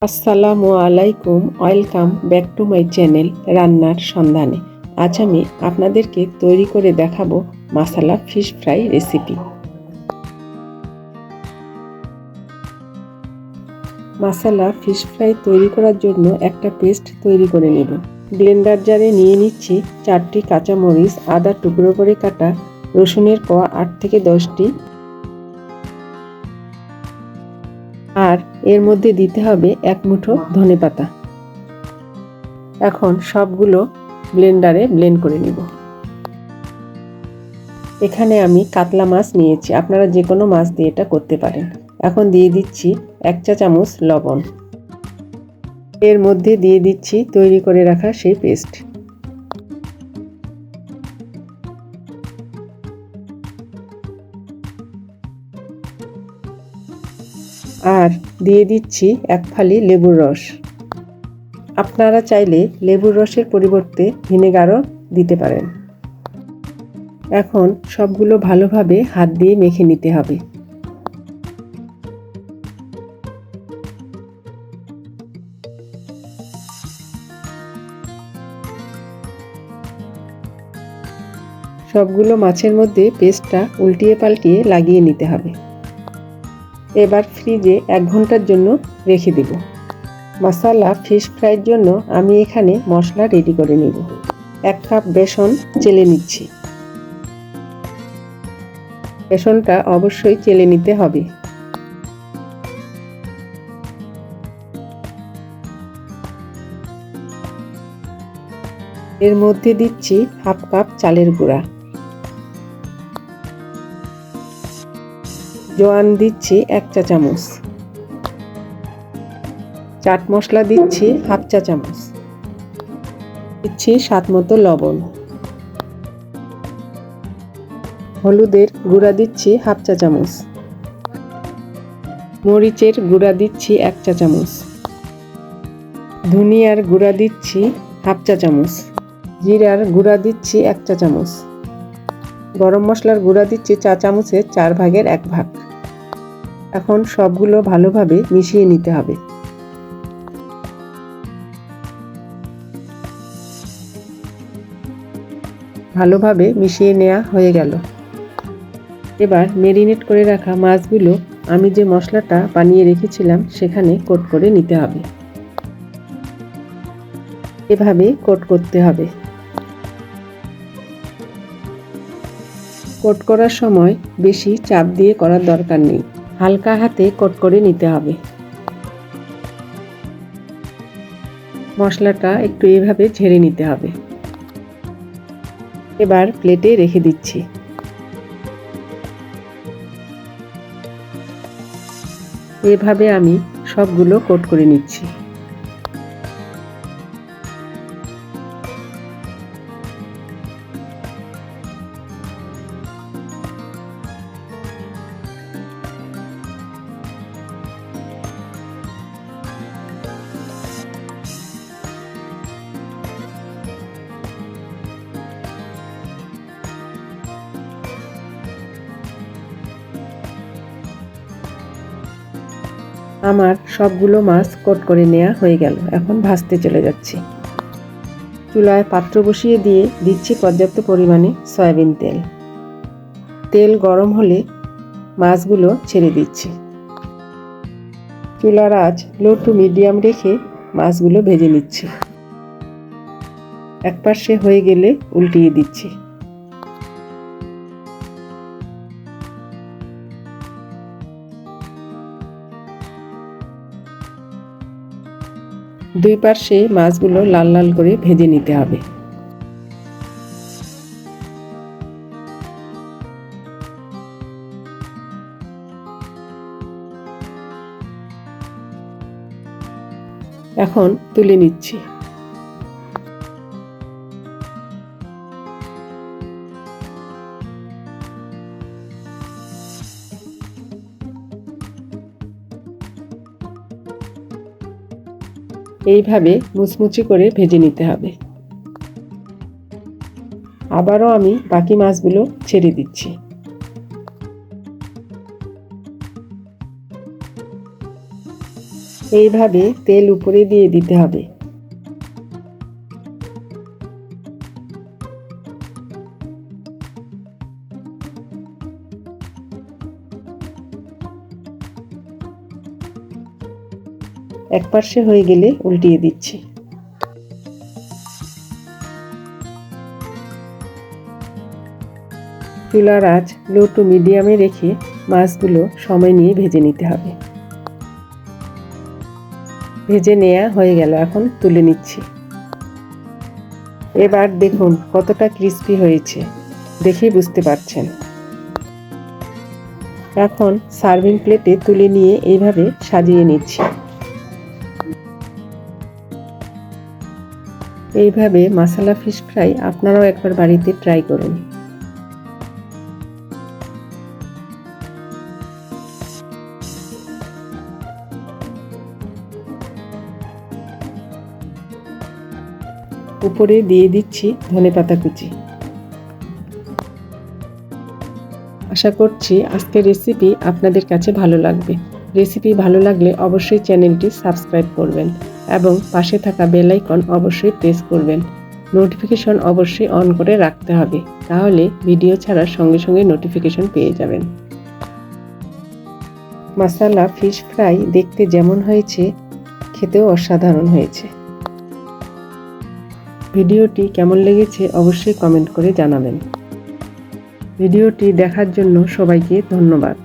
আসসালামু আলাইকুম, welcome back to my channel রান্নার সন্ধানে। আজ আমি আপনাদেরকে তৈরি করে দেখাবো মাসালা ফিশ ফ্রাই রেসিপি। মাসালা ফিশ ফ্রাই তৈরি করার জন্য একটা পেস্ট তৈরি করে নেব। ব্লেন্ডার জারে নিয়ে নিচ্ছি 4টি কাঁচামরিচ, আদা টুকরো করে কাটা, রসুনের কোয়া 8 থেকে 10টি, আর এর মধ্যে দিতে হবে 1 মুঠো ধনেপাতা। এখন সবগুলো ব্লেন্ডারে ব্লেন্ড করে নিব। এখানে আমি কাতলা মাছ নিয়েছি, আপনারা যে কোনো মাছ দিয়ে এটা করতে পারেন। এখন দিয়ে দিচ্ছি 1 চা চামচ লবণ। এর মধ্যে দিয়ে দিচ্ছি তৈরি করে রাখা সেই পেস্ট। আর দিয়ে দিচ্ছি 1 ফালি লেবুর রস। আপনারা চাইলে লেবুর রসের পরিবর্তে ভিনেগারও দিতে পারেন। এখন সবগুলো ভালোভাবে হাত দিয়ে মেখে নিতে হবে। সবগুলো মাছের মধ্যে পেস্টটা উল্টিয়ে পাল্টিয়ে লাগিয়ে নিতে হবে। এবার ফ্রিজে 1 ঘন্টার জন্য রেখে দেব। মশলা ফিশ ফ্রাইয়ের জন্য আমি এখানে মশলা রেডি করে নেব। 1 কাপ বেসন চেলে নিচ্ছি। বেসনটা অবশ্যই চেলে নিতে হবে। এর মধ্যে দিচ্ছি 1/2 কাপ চালের গুঁড়া, জোয়ান দিচ্ছি 1 চা চামচ, চাট মশলা দিচ্ছি 1/2 চা চামচ, দিচ্ছি স্বাদ মতো লবণ, হলুদের গুঁড়া দিচ্ছি 1/2 চা চামচ, মরিচের গুঁড়া দিচ্ছি 1 চা চামচ, ধনিয়ার গুঁড়া দিচ্ছি 1/2 চা চামচ, জিরার গুঁড়া দিচ্ছি 1 চা চামচ, গরম মশলার গুঁড়া দিচ্ছি চা চামচের 4 ভাগের 1 ভাগ। এখন সবগুলো ভালোভাবে মিশিয়ে নিতে হবে। ভালোভাবে মিশিয়ে নেওয়া হয়ে গেল। এবার ম্যারিনেট করে রাখা মাছগুলো আমি যে মশলাটা বানিয়ে রেখেছিলাম সেখানে কোট করে নিতে হবে। এভাবে কোট করতে হবে। কোট করার সময় বেশি চাপ দিয়ে করার দরকার নেই, হালকা হাতে কোট করে নিতে হবে। মশলাটা একটু এভাবে ঝেড়ে নিতে হবে। এবার প্লেটে রেখে দিচ্ছি। এভাবে আমি সবগুলো কোট করে নিচ্ছি। আমার সবগুলো মাছ কোট করে নেওয়া হয়ে গেল। এখন ভাজতে চলে যাচ্ছি। চুলায় পাত্র বসিয়ে দিয়ে দিচ্ছি পর্যাপ্ত পরিমাণে সয়াবিন তেল। তেল গরম হলে মাছগুলো ছেড়ে দিচ্ছি। চুলার আঁচ লো টু মিডিয়াম রেখে মাছগুলো ভেজে নিচ্ছি। এক পাশে হয়ে গেলে উল্টিয়ে দিচ্ছি। দুই পাশে মাছগুলো লাল লাল করে ভেজে নিতে হবে। এখন তুলে নিচ্ছি। এইভাবে মুচমুচি করে ভেজে নিতে হবে। আবারও আমি বাকি মাছগুলো ছেড়ে দিচ্ছি। এইভাবে তেল উপরে দিয়ে দিতে হবে। এক পাশে হয়ে গেলে উল্টিয়ে দিচ্ছি। চুলার আঁচ লো টু মিডিয়ামে রেখে মাছগুলো সময় নিয়ে ভেজে নিতে হবে। ভেজে নেওয়া হয়ে গেল, এখন তুলে নিচ্ছি। এবার দেখুন কতটা ক্রিস্পি হয়েছে, দেখেই বুঝতে পারছেন। এখন সার্ভিং প্লেটে তুলে নিয়ে এইভাবে সাজিয়ে নিচ্ছি। এইভাবে মশলা ফিশ ফ্রাই আপনারাও একবার বাড়িতে ট্রাই করুন। উপরে দিয়ে দিচ্ছি ধনেপাতা কুচি। আশা করছি আজকের রেসিপি আপনাদের কাছে ভালো লাগবে। রেসিপি ভালো লাগলে অবশ্যই চ্যানেলটি সাবস্ক্রাইব করবেন এবং পাশে থাকা বেল আইকন অবশ্যই প্রেস করবেন। নোটিফিকেশন অবশ্যই অন করে রাখতে হবে, তাহলে ভিডিও ছাড়ার সঙ্গে সঙ্গে নোটিফিকেশন পেয়ে যাবেন। মশলা ফিশ ফ্রাই দেখতে যেমন হয়েছে, খেতেও অসাধারণ হয়েছে। ভিডিওটি কেমন লেগেছে অবশ্যই কমেন্ট করে জানাবেন। ভিডিওটি দেখার জন্য সবাইকে ধন্যবাদ।